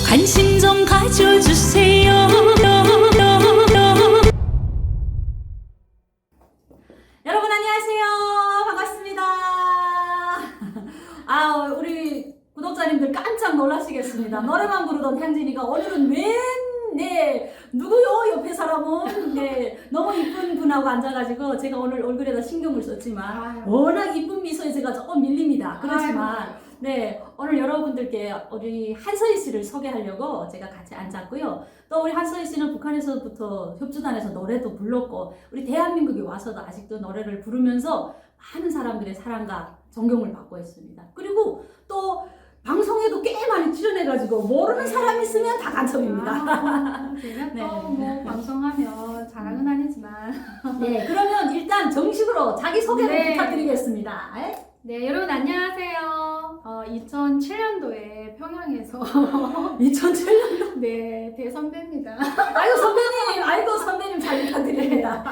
관심 좀 가져주세요. 여러분 안녕하세요. 반갑습니다. 우리 구독자님들 깜짝 놀라시겠습니다. 노래만 부르던 향진이가 오늘은 누구요? 옆에 사람은 너무 이쁜 분하고 앉아가지고 제가 오늘 얼굴에다 신경을 썼지만 워낙 이쁜 미소에 제가 조금 밀립니다. 그렇지만 오늘 여러분들께 우리 한서희 씨를 소개하려고 제가 같이 앉았고요. 또 우리 한서희 씨는 북한에서부터 협주단에서 노래도 불렀고 우리 대한민국에 와서도 아직도 노래를 부르면서 많은 사람들의 사랑과 존경을 받고 있습니다. 그리고 또 방송에도 꽤 많이 출연해가지고 모르는 사람 있으면 다 당첨입니다. 제가 또 뭐 방송하면 자랑은 아니지만 그러면 일단 정식으로 자기소개를 부탁드리겠습니다. 네, 여러분 안녕하세요. 2007년도에 평양에서 2007년도? 네, 대선배입니다. 아이고 선배님 잘 부탁드립니다.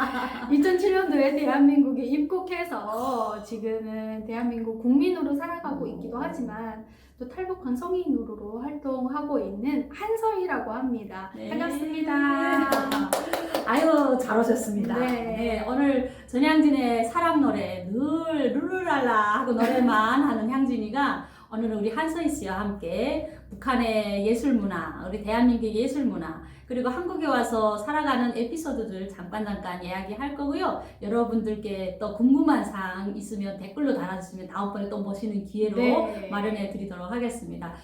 2007년도에 대한민국에 입국해서 지금은 대한민국 국민으로 살아가고 있기도 하지만 또 탈북한 성인으로 활동하고 있는 한서희라고 합니다. 반갑습니다. 아유 잘 오셨습니다. 오늘 전향진의 사랑 노래 늘 룰루랄라 하고 노래만 하는 향진이가 오늘은 우리 한서희 씨와 함께 북한의 예술문화, 우리 대한민국의 예술문화, 그리고 한국에 와서 살아가는 에피소드들 잠깐 이야기할 거고요. 여러분들께 또 궁금한 사항 있으면 댓글로 달아주시면 다음번에 또 모시는 기회로 마련해 드리도록 하겠습니다.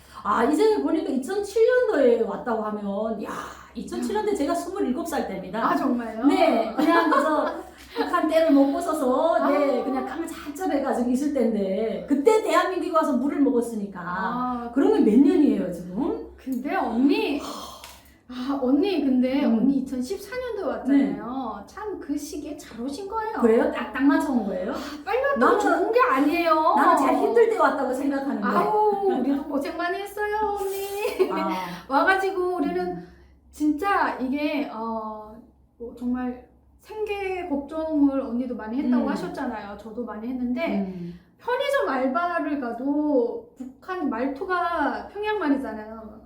이제 보니까 2007년도에 왔다고 하면 2007년도에 제가 27살 때입니다. 정말요? 네, 그냥 그래서 북한 때를 못 벗어서 그냥 깜을 잘잡해가지고 있을 때인데 그때 대한민국에 와서 물을 먹었으니까 그러면 몇 년이에요 지금? 근데 언니 근데 언니 2014년도에 왔잖아요. 참 그 시기에 잘 오신 거예요. 그래요? 딱 맞춰온 거예요? 빨리 왔다고 좋은 게 아니에요. 나는 제일 힘들 때 왔다고 생각하는데. 우리도 고생 많이 했어요, 언니. 와가지고 우리는 진짜 이게 뭐 정말 생계 걱정을 언니도 많이 했다고 하셨잖아요. 저도 많이 했는데 편의점 알바를 가도 북한 말투가 평양말이잖아요.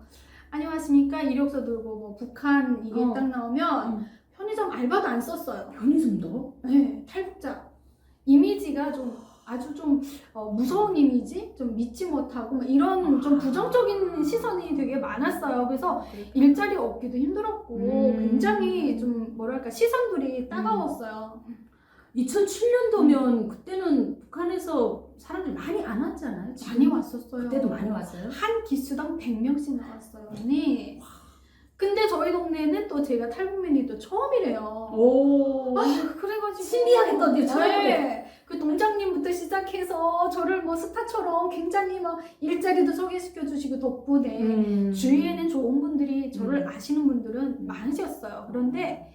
안녕하십니까 이력서 들고 뭐 북한 이게 딱 나오면 편의점 알바도 안 썼어요. 편의점도? 네, 탈북자 이미지가 좀 아주 좀 무서운 이미지, 좀 믿지 못하고 이런 좀 부정적인 시선이 되게 많았어요. 그래서 일자리 얻기도 힘들었고 굉장히 좀 뭐랄까 시선들이 따가웠어요. 2007년도면 그때는 북한에서 사람들이 많이 안 왔잖아요. 많이 왔었어요. 그때도 많이 왔어요? 한 기수당 100명씩 나왔어요, 언니. 근데 저희 동네는 또 제가 탈북민이 또 처음이래요. 그래가지고 신기하게 또 처음이래. 그 동장님부터 시작해서 저를 뭐 스타처럼 굉장히 막 일자리도 소개시켜 주시고 덕분에 주위에는 좋은 분들이 저를 아시는 분들은 많으셨어요. 그런데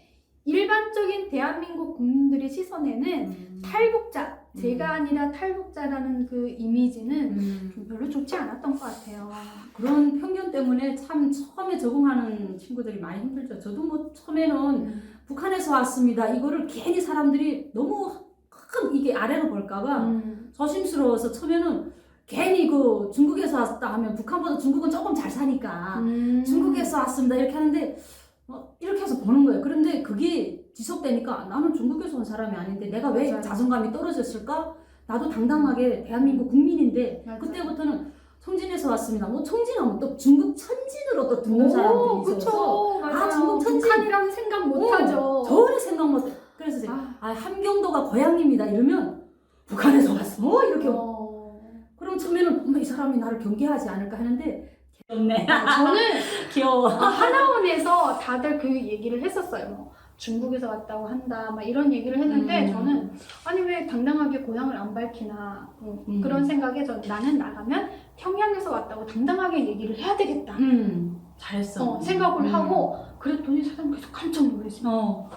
일반적인 대한민국 국민들의 시선에는 탈북자, 제가 아니라 탈북자라는 그 이미지는 좀 별로 좋지 않았던 것 같아요. 그런 편견 때문에 참 처음에 적응하는 친구들이 많이 힘들죠. 저도 뭐 처음에는 북한에서 왔습니다. 이거를 괜히 사람들이 너무 큰 이게 아래로 볼까봐 조심스러워서 처음에는 괜히 그 중국에서 왔다 하면 북한보다 중국은 조금 잘 사니까 중국에서 왔습니다 이렇게 하는데 이렇게 해서 보는 거예요. 그런데 그게 지속되니까 나는 중국에서 온 사람이 아닌데 내가 왜 자존감이 떨어졌을까? 나도 당당하게 대한민국 국민인데 그때부터는 청진에서 왔습니다. 뭐 청진하면 또 중국 천진으로 또 듣는 사람들이 있어서 중국 천진 북한이라는 생각 못하죠. 전혀 생각 못해. 그래서 제가 함경도가 고향입니다 이러면 북한에서 왔어 이렇게 그럼 처음에는 이 사람이 나를 경계하지 않을까 하는데 귀엽네. 저는 귀여워. 하나원에서 다들 그 얘기를 했었어요. 뭐 중국에서 왔다고 한다, 막 이런 얘기를 했는데 저는 아니 왜 당당하게 고향을 안 밝히나 그런 생각에 나는 나가면 평양에서 왔다고 당당하게 얘기를 해야 되겠다. 잘했어. 생각을 하고 그랬더니 사람 계속 깜짝 놀랐어요.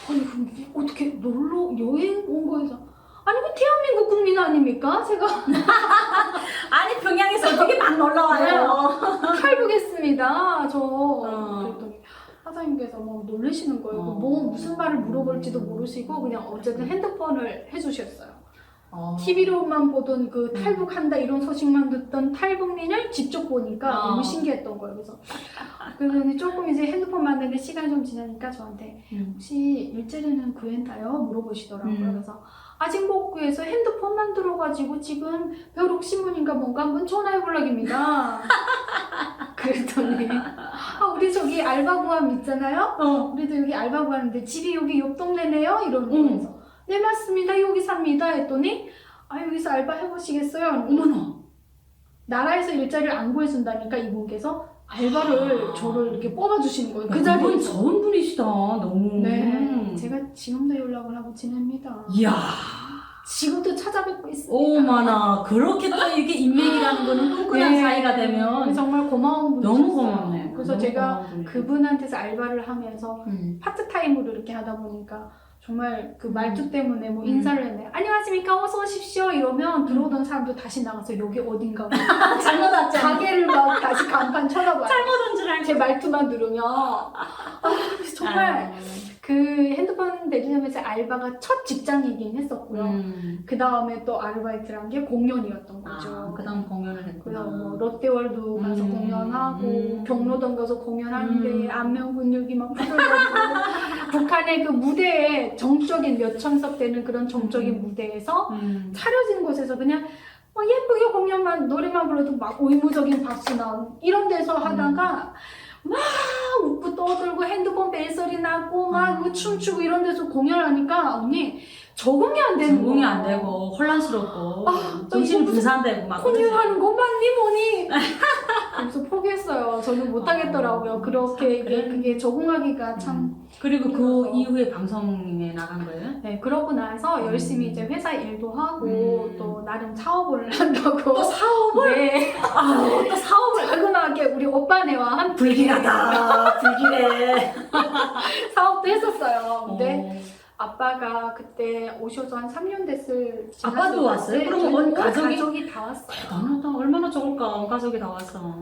아니 그럼 이게 어떻게 놀러 여행 온 거에서 아니 그 대한민국 국민 아닙니까? 제가 아니 평양에서 어떻게 막 놀러 와요? 탈북했습니다. 그랬더니 사장님께서 막 놀라시는 거예요. 뭐 무슨 말을 물어볼지도 모르시고 그냥 어쨌든 핸드폰을 해주셨어요. TV로만 보던 그 탈북한다 이런 소식만 듣던 탈북민을 직접 보니까 너무 신기했던 거예요. 그래서 조금 이제 핸드폰 만드는데 시간이 좀 지나니까 저한테 혹시 일자리는 구했나요? 물어보시더라고요. 그래서 아직 못 구해서 핸드폰만 들어가지고 지금 벼룩신문인가 뭔가 한번 전화해보려입니다. 그랬더니 우리 저기 알바 구함 있잖아요. 우리도 여기 알바 구하는데 집이 여기 옆 동네네요. 이러는 거예요. 네 맞습니다. 여기 삽니다. 했더니 여기서 알바 해보시겠어요? 어머나. 나라에서 일자리를 안 구해준다니까 이분께서 알바를 저를 이렇게 뽑아주시는 거예요. 그 자리에. 좋은 분이시다. 너무. 네. 제가 지금도 연락을 하고 지냅니다. 이야. 지금도 찾아뵙고 있습니다. 오마나. 그렇게 또 이렇게 인맥이라는 거는 끈끈한 사이가 되면 정말 고마운 분이셨어요. 너무 고맙네. 그래서 너무 제가 그분한테서 알바를 하면서 파트타임으로 이렇게 하다 보니까 정말 그 말투 때문에 뭐 인사를 했네. 안녕하십니까 어서 오십시오 이러면 들어오던 사람도 다시 나가서 여기 어딘가 잘못 왔죠. 가게를 막 다시 간판 쳐다봐요. 잘못 온 줄 알고 제 말투만 들으면 정말 그 핸드폰 대리점에서 알바가 첫 직장이긴 했었고요. 그 다음에 또 아르바이트를 한 게 공연이었던 거죠. 그 다음 공연을 했구나. 그래서 뭐 롯데월드 가서 공연하고 경로당 가서 공연하는데 안면 근육이 막 부들거리고 북한의 그 무대에 정적인 몇천석 되는 그런 정적인 무대에서 차려진 곳에서 그냥 예쁘게 공연만 노래만 불러도 막 의무적인 박수 나오는 이런 데서 하다가 막 웃고 떠들고 핸드폰 벨소리 나고 막 춤추고 이런 데서 공연을 하니까 언니 적응이 안 되는 거야. 적응이 안 되고 혼란스럽고 정신이 분산되고 막 공연하는 거 맞니 뭐니 그래서 포기했어요. 저는 못하겠더라고요. 그렇게 그게 적응하기가 참. 그리고 그 이후에 방송에 나간 거예요? 네, 그러고 나서 열심히 이제 회사 일도 하고 또 나름 사업을 한다고. 또 사업을? 네. 또 사업을 자그마하게 우리 오빠네와 함께 불길하다. 불길해. 사업도 했었어요. 근데 아빠가 그때 오셔서 한 3년 됐을. 아빠도 왔어요? 그럼 온 가족이 다 왔어요. 대단하다. 얼마나 좋을까. 가족이 다 왔어.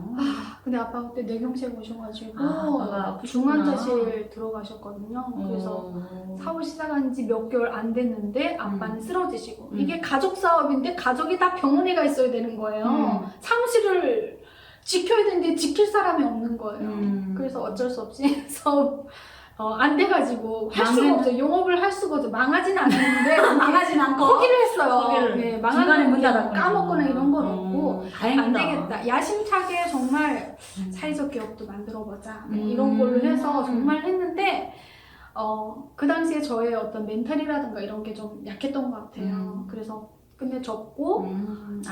근데 아빠 그때 뇌경색 오셔가지고 아빠가 중환자실 들어가셨거든요. 그래서 사업 시작한 지 몇 개월 안 됐는데 아빠는 쓰러지시고 이게 가족 사업인데 가족이 다 병원에 가 있어야 되는 거예요. 사무실을 지켜야 되는데 지킬 사람이 없는 거예요. 그래서 어쩔 수 없이 사업 안 돼가지고 할 수가 없어요. 영업을 할 수가 없어요. 망하진 않았는데 망하진 않고 포기를 했어요. 포기를. 네, 중간에 문 망하는 닫았구나. 까먹거나 이런 건 없고 다행이다. 안 되겠다. 야심차게 정말 사회적 기업도 만들어보자. 이런 걸로 해서 정말 했는데 그 당시에 저의 어떤 멘탈이라든가 이런 게 좀 약했던 것 같아요. 그래서 근데 접고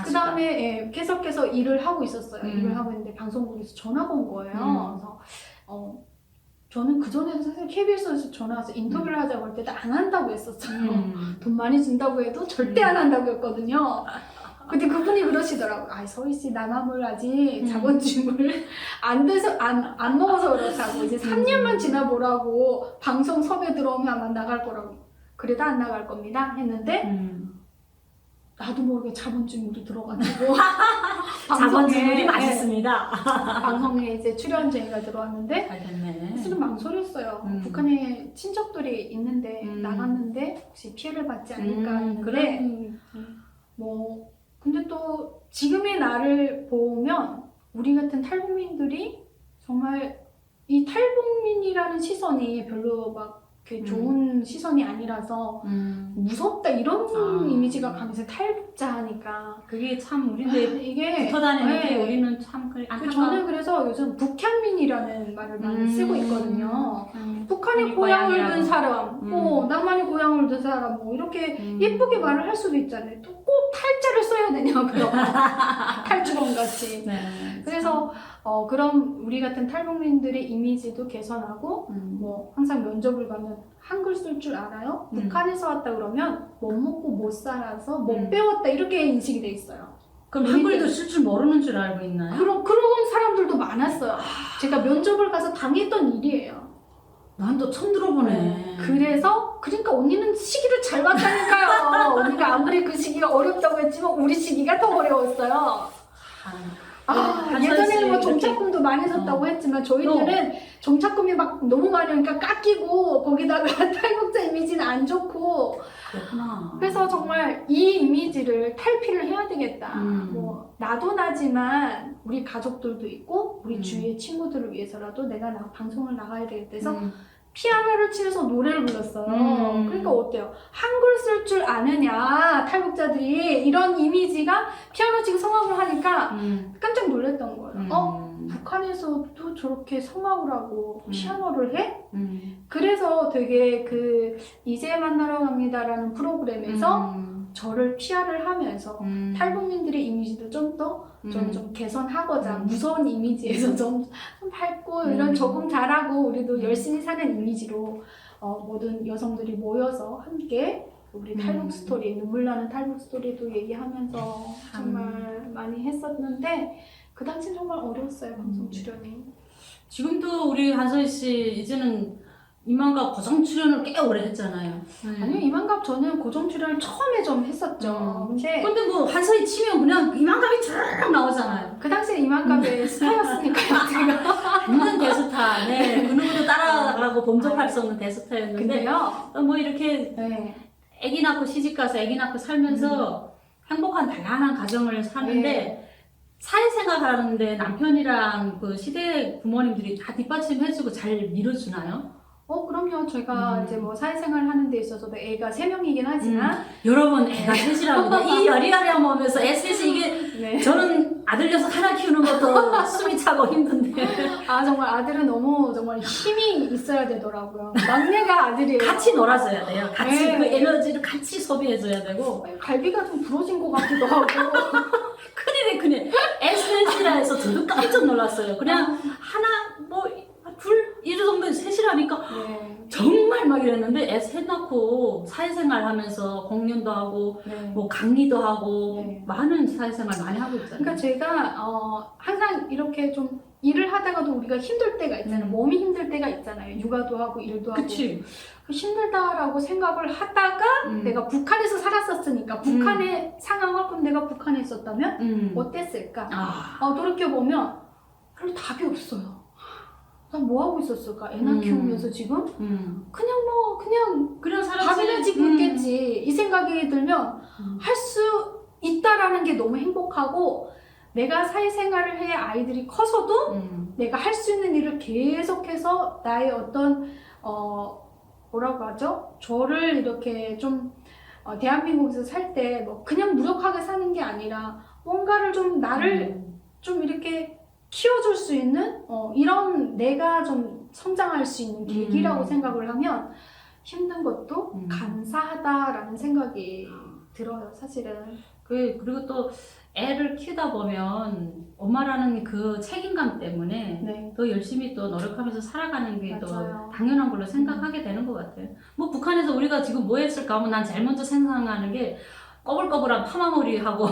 그 다음에 계속해서 일을 하고 있었어요. 일을 하고 있는데 방송국에서 전화가 온 거예요. 그래서 저는 그전에도 사실 KBS에서 전화 와서 인터뷰를 하자고 할 때도 안 한다고 했었어요. 돈 많이 준다고 해도 절대 안 한다고 했거든요. 근데 그분이 그러시더라고요. 서희 씨 남아물 아직 자본주의물 안 돼서 안 먹어서 그렇다고 이제 3년만 지나보라고 방송 섭외 들어오면 아마 나갈 거라고. 그래도 안 나갈 겁니다 했는데 나도 모르게 자본주의물이 들어가지고 자본주의물이 맛있습니다. 방송에 이제 출연 제의가 들어왔는데 잘 됐네. 사실은 망설였어요. 북한에 친척들이 있는데 나갔는데 혹시 피해를 받지 않을까 했는데 뭐 근데 또 지금의 나를 보면 우리 같은 탈북민들이 정말 이 탈북민이라는 시선이 별로 막 좋은 시선이 아니라서 무섭다 이런 이미지가 강해서 탈북자 하니까 그게 참 우리인데 이게 붙어다니는 게 우리는 참 저는 그래서 요즘 북향민이라는 말을 많이 쓰고 있거든요. 북한의 고향을 둔 사람, 남한의 고향을 둔 사람 뭐 이렇게 예쁘게 말을 할 수도 있잖아요. 또 꼭 탈자를 써야 되냐 그런 탈주범 같이. 그래서 그런 우리 같은 탈북민들의 이미지도 개선하고 뭐 항상 면접을 가면 한글 쓸 줄 알아요? 북한에서 왔다 그러면 못 먹고 못 살아서 못 배웠다 이렇게 인식이 돼 있어요. 그럼 한글도 쓸 줄 모르는 줄 알고 있나요? 그런 사람들도 많았어요. 제가 면접을 가서 당했던 일이에요. 난 또 처음 들어보네. 그러니까 언니는 시기를 잘 봤다니까요. 언니가 아무리 그 시기가 어렵다고 했지만 우리 시기가 더 어려웠어요. 예전에는 뭐 이렇게. 종착금도 많이 줬다고 했지만 저희들은 종착금이 막 너무 많으니까 깎이고 거기다가 탈북자 이미지는 안 좋고 그렇구나. 그래서 정말 이 이미지를 탈피를 해야 되겠다. 뭐 나도 나지만 우리 가족들도 있고 우리 주위의 친구들을 위해서라도 내가 방송을 나가야 되겠다 해서 피아노를 치면서 노래를 불렀어요. 그러니까 어때요? 한글 쓸 줄 아느냐 탈북자들이 이런 이미지가 피아노 치고 성악을 하니까 깜짝 놀랐던 거예요. 북한에서도 저렇게 성악을 하고 피아노를 해? 그래서 되게 그 이제 만나러 갑니다라는 프로그램에서 저를 PR을 하면서 탈북민들의 이미지도 좀 더 좀 개선하고자 무서운 이미지에서 좀 밝고 이런 적응 잘하고 우리도 열심히 사는 이미지로 모든 여성들이 모여서 함께 우리 탈북 스토리, 눈물 나는 탈북 스토리도 얘기하면서 정말 많이 했었는데 그 당시 정말 어려웠어요, 방송 출연이. 지금도 우리 한서희 씨 이제는 이만갑 고정 출연을 꽤 오래 했잖아요. 아니요, 이만갑 저는 고정 출연을 처음에 좀 했었죠. 근데 뭐 한서희 치면 그냥 이만갑이 쫙 나오잖아요. 그 당시에 이만갑의 스타였으니까요, 제가. 완전 대스타. 네. 그 누구도 따라가고 범접할 수 없는 대스타였는데. 근데요. 뭐 이렇게 아기 낳고 시집가서 아기 낳고 살면서 행복한 다양한 가정을 사는데 사회생활 하는데 남편이랑 그 시대 부모님들이 다 뒷받침해주고 잘 밀어주나요? 그럼요. 제가 이제 뭐 사회생활 하는 데 있어서도 애가 3명이긴 하지만 여러분 애가 셋이랍니다. 이 여리여리함 오면서 애 셋이 이게 저는 아들 녀석 하나 키우는 것도 숨이 차고 힘든데 정말 아들은 너무 정말 힘이 있어야 되더라고요. 막내가 아들이에요. 같이 놀아줘야 돼요. 같이 그 에너지를 같이 소비해줘야 되고 갈비가 좀 부러진 것 같기도 하고 큰일이네. 애 셋이라 해서 저도 깜짝 놀랐어요. 그냥 하나 뭐 둘 이 정도 셋이라니까 정말 막 이랬는데 애 셋 낳고 사회생활 하면서 공연도 하고 뭐 강의도 하고 많은 사회생활 많이 하고 있잖아요. 그러니까 제가 항상 이렇게 좀 일을 하다가도 우리가 힘들 때가 있잖아요. 몸이 힘들 때가 있잖아요. 육아도 하고 일도 하고. 그치. 힘들다라고 생각을 하다가 내가 북한에서 살았었으니까 북한의 상황을 그럼 내가 북한에 있었다면 어땠을까? 돌이켜보면 별로 답이 없어요. 난 뭐 하고 있었을까? 애나 키우면서 지금? 그냥 살았지. 밥이나 집 먹겠지. 이 생각이 들면 할 수 있다라는 게 너무 행복하고 내가 사회생활을 해 아이들이 커서도 내가 할 수 있는 일을 계속해서 나의 어떤 뭐라고 하죠? 저를 이렇게 좀 대한민국에서 살 때 뭐 그냥 무력하게 사는 게 아니라 뭔가를 좀 나를 좀 이렇게 키워줄 수 있는 이런 내가 좀 성장할 수 있는 계기라고 생각을 하면 힘든 것도 감사하다라는 생각이 들어요, 사실은. 그리고 또 애를 키우다 보면 엄마라는 그 책임감 때문에 더 열심히 또 노력하면서 살아가는 게 더 당연한 걸로 생각하게 되는 것 같아요. 뭐 북한에서 우리가 지금 뭐 했을까 하면 난 제일 먼저 생각하는 게 꼬불꼬불한 파마머리하고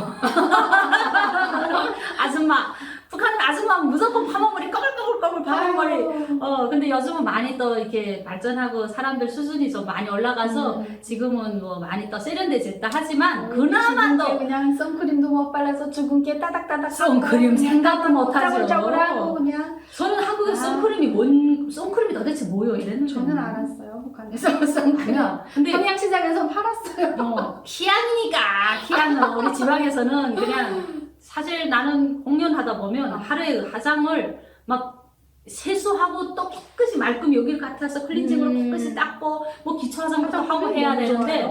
아줌마 북한 아줌마는 무조건 파마머리 꼬불꼬불 파마머리 근데 요즘은 많이 또 이렇게 발전하고 사람들 수준이 좀 많이 올라가서 지금은 뭐 많이 또 세련돼졌다 하지만 그나마 또 그냥 선크림도 못 발라서 주근깨 따닥따닥 선크림 생각도 못하죠. 짜글짜글하고 그냥 저는 한국에 선크림이 선크림이 도대체 뭐요 이랬는데 저는 알았어요. 북한에서 선크림 근데 평양시장에서 팔았어요. 희한은 우리 지방에서는 그냥 사실 나는 공연하다 보면 하루에 화장을 막 세수하고 또 깨끗이 말끔 여기를 갖다서 클렌징으로 깨끗이 닦고 뭐 기초 화장도 하고 해야 되는데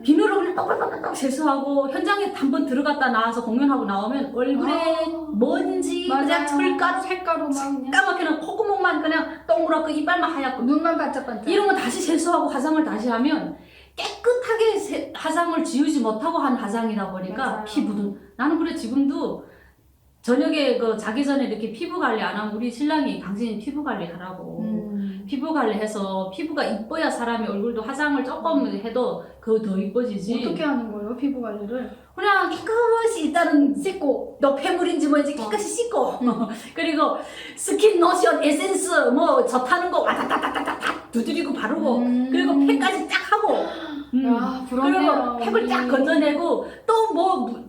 비누를 똑똑똑똑 세수하고 현장에 한번 들어갔다 나와서 공연하고 나오면 얼굴에 먼지 그냥 철가루 색가루 막 까맣게는 콧구멍만 그냥 동그랗고 이빨만 하얗고 눈만 반짝반짝 이런 거 다시 세수하고 화장을 다시 하면 깨끗하게 화장을 지우지 못하고 한 화장이다 보니까 피부도 나는 그래 지금도 저녁에 그 자기 전에 이렇게 피부 관리 안 하면 우리 신랑이 당신이 피부 관리 하라고 피부 관리해서 피부가 이뻐야 사람이 얼굴도 화장을 조금 해도 그거 더 이뻐지지. 어떻게 하는 거예요 피부 관리를? 그냥 깨끗이 일단은 씻고 노폐물인지 뭐인지 깨끗이 씻고 그리고 스킨 로션 에센스 뭐 접하는 거 와다다다다다 두드리고 바르고 그리고 팩까지 딱 하고 야, 부럽네요. 그리고 팩을 쫙 건져내고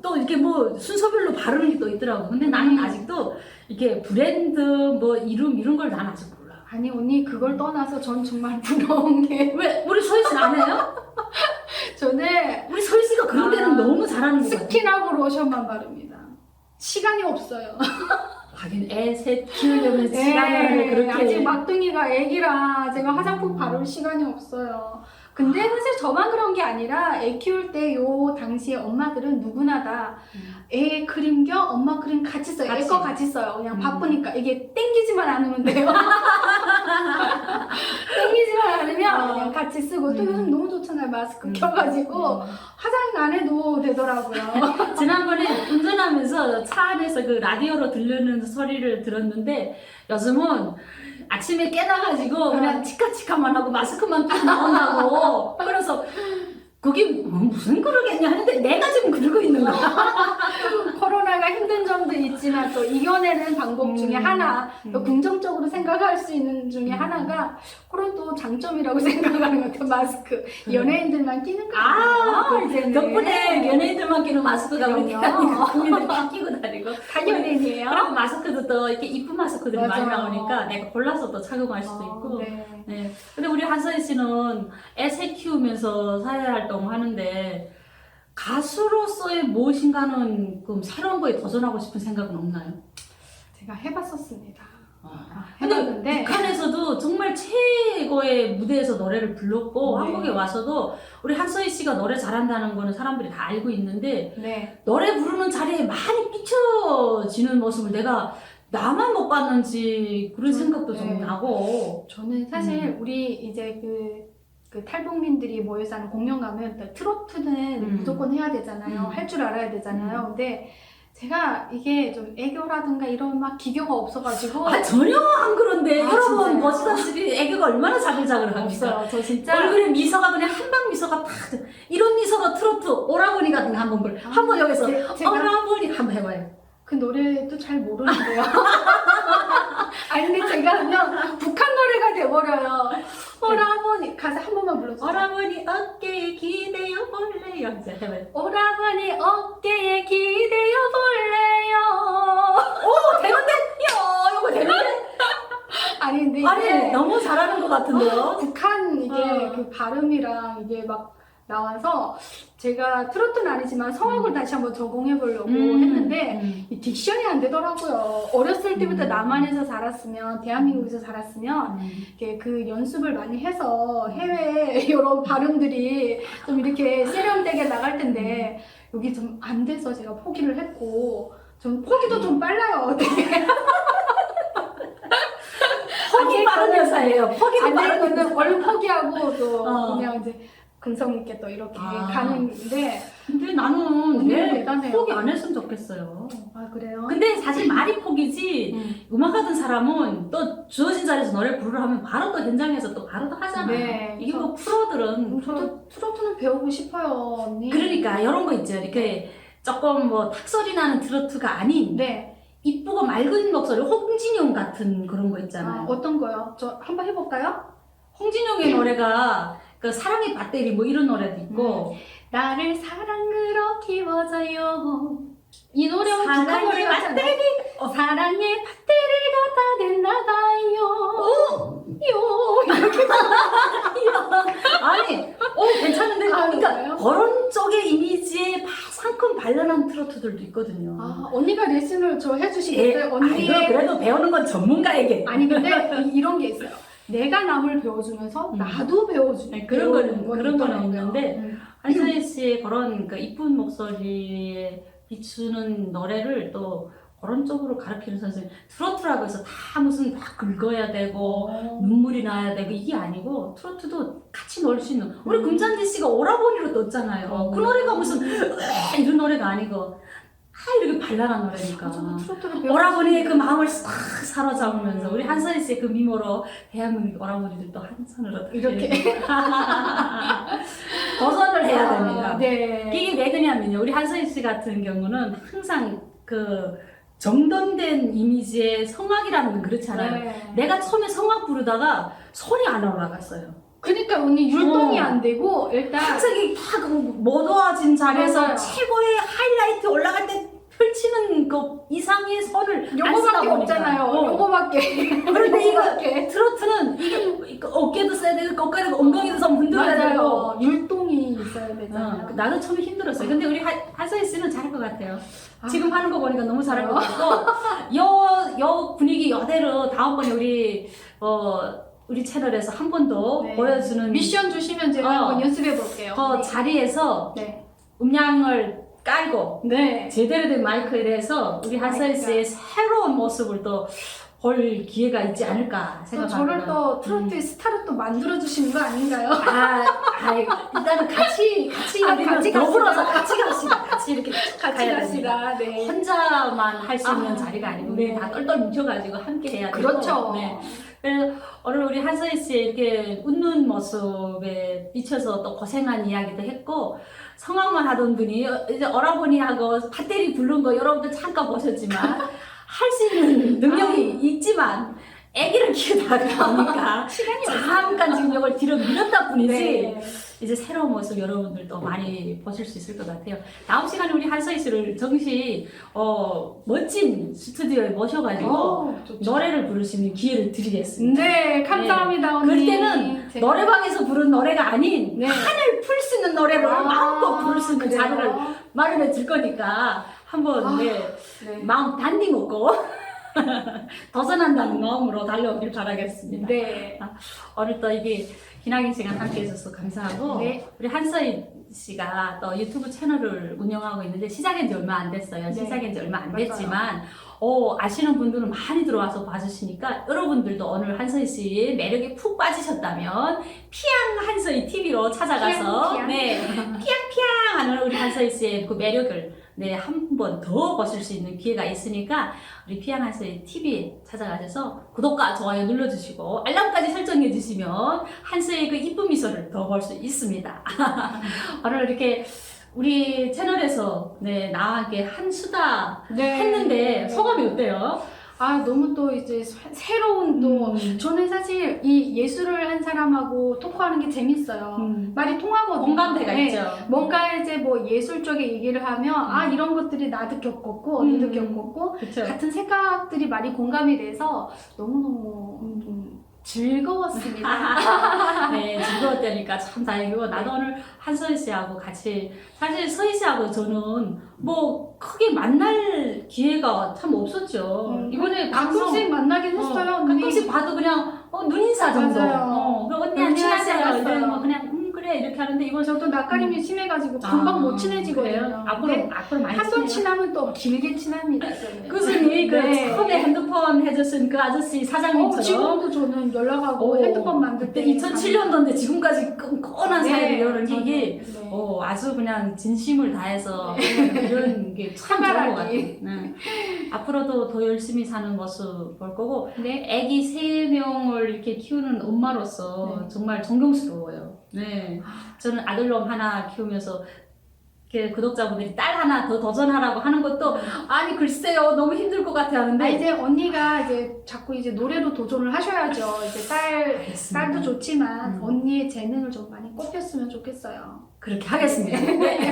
또 이렇게 뭐 순서별로 발음이 또 있더라고. 근데 나는 아직도 이렇게 브랜드 뭐 이런 걸 난 아직 몰라. 아니 언니 그걸 떠나서 전 정말 부러운 게 왜 우리 소희 씨는 안 해요? 저는 우리 소희 씨가 그런 데는 너무 잘하는 거 같아. 스킨하고 로션만 바릅니다. 시간이 없어요. 하긴 애 셋 키우려면 시간을 그렇게 아직 막둥이가 애기라 제가 화장품 바를 시간이 없어요. 근데 사실 저만 그런 게 아니라 애 키울 때 요 당시에 엄마들은 누구나 다 애 크림 겸 엄마 크림 같이 써요. 애 거 같이 써요. 그냥 바쁘니까 이게 땡기지만 않으면 돼요. 땡기지만 않으면 그냥 같이 쓰고 또 요즘 너무 좋잖아요. 마스크 껴가지고 화장 안 해도 되더라고요. 지난번에 운전하면서 차 안에서 그 라디오로 들리는 소리를 들었는데 요즘은 아침에 깨나가지고 그냥 치카치카만 하고 마스크만 딱 나온다고. 그래서 그게 무슨 그러겠냐 하는데 내가 지금 그러고 있는 거야. 코로나가 힘든 점도 있지만 또 이겨내는 방법 중에 하나, 또 긍정적으로 생각할 수 있는 중에 하나가 그런 또 장점이라고 생각하는 것 같아요. 마스크. 연예인들만 끼는 거예요. 이제는. 덕분에 연예인들만 끼는 마스크가 우리 그럼요. 국민들이 다 끼고 다니고. 다 연예인이에요. 그리고 마스크도 또 이렇게 이쁜 마스크들이 많이 맞아요. 나오니까 내가 골라서 또 착용할 수도 있고. 네. 네. 근데 우리 한서희 씨는 애 새 키우면서 사회활동 하는데 가수로서의 무엇인가는 그럼 새로운 거에 도전하고 싶은 생각은 없나요? 제가 해봤었습니다. 근데 해봤는데 북한에서도 정말 최고의 무대에서 노래를 불렀고 네. 한국에 와서도 우리 한서희 씨가 노래 잘한다는 거는 사람들이 다 알고 있는데 네. 노래 부르는 자리에 많이 비춰지는 모습을 내가 나만 못 봤는지 그런 생각도 좀 네. 나고. 저는 사실 우리 이제 그 탈북민들이 모여서 하는 공연 가면 트로트는 무조건 해야 되잖아요. 할 줄 알아야 되잖아요. 근데 제가 이게 좀 애교라든가 이런 막 기교가 없어가지고 전혀 안 그런데 아, 여러분 진짜요? 보시다시피 애교가 얼마나 자글자글합니까? 없어요. 저 진짜 얼굴에 미소가 그냥 한방 미소가 탁 이런 미소가 트로트 오라버니 같은 거 한번 여기서 제가 오라버니 한번 해봐요. 그 노래도 잘 모르는데요. 아니 근데 제가 하면 북한 노래가 돼버려요. 오라버니 가사 한 번만 불러주세요. 오라버니 어깨에 기대어 볼래요. 이제 해봐요. 오라버니 어깨에 기대어 볼래요. 오 되는데? 야 이거 되는데? 아니 근데 이게 아니 너무 잘하는 것 같은데요? 북한 이게 어. 그 발음이랑 이게 막 나와서 제가 트로트는 아니지만 성악을 다시 한번 적응해 보려고 했는데 이 딕션이 안 되더라고요. 어렸을 때부터 남한에서 자랐으면 대한민국에서 자랐으면 이렇게 그 연습을 많이 해서 해외 이런 발음들이 좀 이렇게 세련되게 나갈 텐데 여기 좀 안 돼서 제가 포기를 했고 전 포기도 좀 빨라요. 되게. 포기 빠른 여자예요. 포기도 안 빠른 되면은 여자. 얼른 포기하고 또 어. 그냥 이제 근성 있게 또 이렇게 아. 가는데 근데 나는 언니는 왜 대단해요. 포기 안 했으면 좋겠어요. 아 그래요? 근데 사실 말이 포기지 음악하던 사람은 또 주어진 자리에서 노래 부르려 하면 바로 또 현장에서 또 바로 또 하잖아요. 네. 이게 뭐 프로들은 저도 트로트는 배우고 싶어요 언니. 그러니까 이런 거 있죠. 이렇게 조금 뭐 탁소리 나는 트로트가 아닌 네. 이쁘고 맑은 목소리 홍진영 같은 그런 거 있잖아요. 어떤 거요? 저 한번 해볼까요? 홍진영의 노래가 그 사랑의 배터리 뭐 이런 노래도 있고 나를 사랑으로 키워줘요. 이 노래 북한 사랑의 노래 같잖아요. 배터리 사랑의 배터리가 다 됐나봐요. 요 이렇게. 아니 괜찮은데 그러니까 그래요? 그런 쪽의 이미지에 상큼 발랄한 트로트들도 있거든요. 언니가 레슨을 저 해주시겠어요? 언니의 아이고, 그래도 배우는 건 전문가에게. 아니 근데 이런 게 있어요. 내가 남을 배워주면서 나도 배워주는 네, 그런 거는 있더라고요. 있는데 한서희 씨의 그런 그 이쁜 목소리에 비추는 노래를 또 그런 쪽으로 가르치는 선생님 트로트라고 해서 다 무슨 막 긁어야 되고 눈물이 나야 되고 이게 아니고 트로트도 같이 놀 수 있는 우리 금잔디 씨가 오라버니로 떴잖아요. 그 노래가 무슨 이런 노래가 아니고 이렇게 발랄한 노래니까. 저도 트로트를 배워. 오라버니의 그 마음을 싹 사로잡으면서 우리 한서희 씨의 그 미모로 대한민국 오라버니들도 한 손으로 이렇게. 도전을 해야 됩니다. 네. 이게 왜 그러냐면요. 우리 한서희 씨 같은 경우는 항상 그 정돈된 이미지의 성악이라는 건 그렇잖아요. 네. 내가 처음에 성악 부르다가 손이 안 올라갔어요. 그러니까 언니 율동이 안 되고 일단 갑자기 딱 모도해진 자리에서 맞아요. 최고의 하이라이트 올라갈 때 펼치는 그 이상의 선을 안 쓰다 요거밖에 보니까. 없잖아요. 요거밖에. 그런데 이거 요거밖에. 트로트는 이게 어깨도 써야 되고 꺾어야 되고 엉덩이도 좀 흔들어야 되고. 맞아요. 율동이 있어야 되잖아요. 나도 처음에 힘들었어요. 근데 우리 한서희 씨는 잘할 것 같아요. 아. 지금 하는 거 보니까 너무 잘할 것 같고 요 분위기 이대로 다음번에 우리 채널에서 한 번 더 네. 보여주는 미션 주시면 제가 한번 연습해 볼게요. 그 자리에서 네. 음량을 깔고 네. 제대로 된 마이크에 대해서 우리 한서희 씨의 새로운 모습을 또 볼 기회가 있지 않을까 또 생각합니다. 저를 또 트로트의 스타로 또 만들어 주시는 거 아닌가요? 일단은 같이 우리는 같이 더불어서 갑시다. 같이 갑시다. 같이 이렇게 같이 가야 됩니다. 갑시다. 네. 혼자만 할 수 있는 자리가 아니고 우리 네. 다 똘똘 뭉쳐가지고 함께 해야 되고. 그렇죠. 네. 그래서 오늘 우리 한서희 씨의 이렇게 웃는 모습에 비춰서 또 고생한 이야기도 했고 성악만 하던 분이 이제 오라버니하고 팥대리 부른 거 여러분들 잠깐 보셨지만 할 수 있는 능력이 있지만 아기를 키우다가 보니까 시간이 잠깐 지금 이걸 뒤로 밀었다 뿐이지 네. 이제 새로운 모습 여러분들도 많이 보실 수 있을 것 같아요. 다음 시간에 우리 한서희 씨를 정시 멋진 스튜디오에 모셔가지고 좋죠. 노래를 부를 수 있는 기회를 드리겠습니다. 네, 감사합니다, 언니. 그때는 제가- 노래방에서 부른 노래가 아닌 네. 판을 풀 수 있는 노래를 마음껏 부를 수 있는 그래요? 자리를 마련해 줄 거니까 한번 네. 마음 단디 먹고 도전한다는 마음으로 달려오길 바라겠습니다. 네. 오늘 또 이게 기나긴 시간 함께 해줘서 감사하고 네. 우리 한서희 씨가 또 유튜브 채널을 운영하고 있는데 시작한 지 얼마 안 됐어요. 네. 시작한 지 얼마 안 맞아요. 됐지만 아시는 분들은 많이 들어와서 봐주시니까 여러분들도 오늘 한서희 씨의 매력에 푹 빠지셨다면 피앙 한서희 TV로 찾아가서 피앙, 피앙. 네 피앙피앙 하는 우리 한서희 씨의 그 매력을 한 번 더 보실 수 있는 기회가 있으니까 우리 피앙 한서희 TV 찾아가셔서 구독과 좋아요 눌러주시고 알람까지 설정해 주시면 한서희의 그 이쁜 미소를 더 볼 수 있습니다. 오늘 이렇게 우리 채널에서 나에게 한 수다 네. 했는데 소감이 어때요? 너무 또 이제 새로운 또 저는 사실 이 예술을 한 사람하고 토크하는 게 재밌어요. 말이 통하거든요. 공감대가 네. 있죠. 뭔가 이제 뭐 예술 쪽에 얘기를 하면 이런 것들이 나도 겪었고 언니도 겪었고 그렇죠. 같은 생각들이 많이 공감이 돼서 너무너무 좀 즐거웠습니다. 네, 즐거웠다니까 참 다행이고 나도 오늘 한서희 씨하고 같이 사실 서희 씨하고 저는 뭐 크게 만날 기회가 참 없었죠. 이번에 가끔씩 만나긴 했어요. 언니. 가끔씩 봐도 그냥 눈인사 정도. 맞아요. 그 언니 안녕하세요. 안녕하세요. 이러면 뭐 그냥 그래 이렇게 하는데 이번 저도 낯가림이 심해가지고 금방 못 친해지거든요. 그래요? 앞으로 네. 많이 한번 친하면 또 길게 친합니다. 꾸준히 그 네. 처음에 핸드폰 해줬은 그 아저씨 사장님처럼 지금도 저는 연락하고 핸드폰 만들 때 2007년도인데 지금까지 끈끈한 네, 사이를 이런 게 저는, 이게 네. 아주 그냥 진심을 다해서 이런 게 참 좋은 것 같아요. 네. 앞으로도 더 열심히 사는 모습 볼 거고 네. 아기 3명을 이렇게 키우는 엄마로서 정말 존경스러워요. 네. 저는 아들놈 하나 키우면서 이렇게 구독자분들이 딸 하나 더 도전하라고 하는 것도 아니 글쎄요 너무 힘들 것 같아 하는데 이제 언니가 이제 자꾸 이제 노래로 도전을 하셔야죠. 이제 알겠습니다. 딸도 좋지만 언니의 재능을 좀 많이 꼽혔으면 좋겠어요. 그렇게 하겠습니다. 네.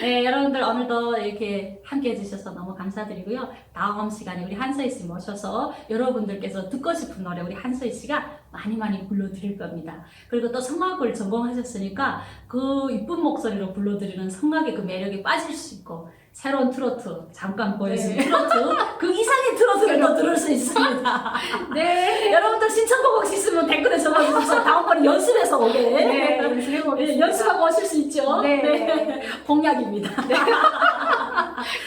네, 여러분들 오늘도 이렇게 함께 해주셔서 너무 감사드리고요. 다음 시간에 우리 한서희 씨 모셔서 여러분들께서 듣고 싶은 노래 우리 한서희 씨가 많이 불러드릴 겁니다. 그리고 또 성악을 전공하셨으니까 그 이쁜 목소리로 불러드리는 성악의 그 매력에 빠질 수 있고 새로운 트로트 잠깐 보여준 트로트 그 이상의 트로트를 더 들을 수 있습니다. 네. 여러분들 신청곡 혹시 있으면 댓글에 적어주세요. 다음번에 연습해서 오게. 네, 연습해보겠습니다. 연습하고 오실 수 있죠? 네. 공약입니다.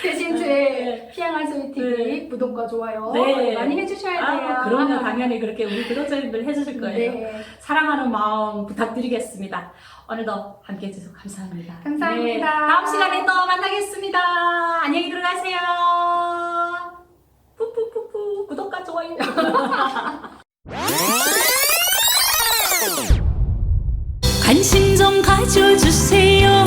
대신 제 피앙한소리 TV 구독과 좋아요 많이 해주셔야 돼요. 그럼요. 당연히 그렇게 우리 구독자님들 해주실 거예요. 네. 사랑하는 마음 부탁드리겠습니다. 오늘도 함께 해주셔서 감사합니다. 감사합니다. 네, 다음 시간에 또 만나겠습니다. 안녕히 들어가세요. 푸푸푸푸 구독과 좋아요. 관심 좀 가져주세요.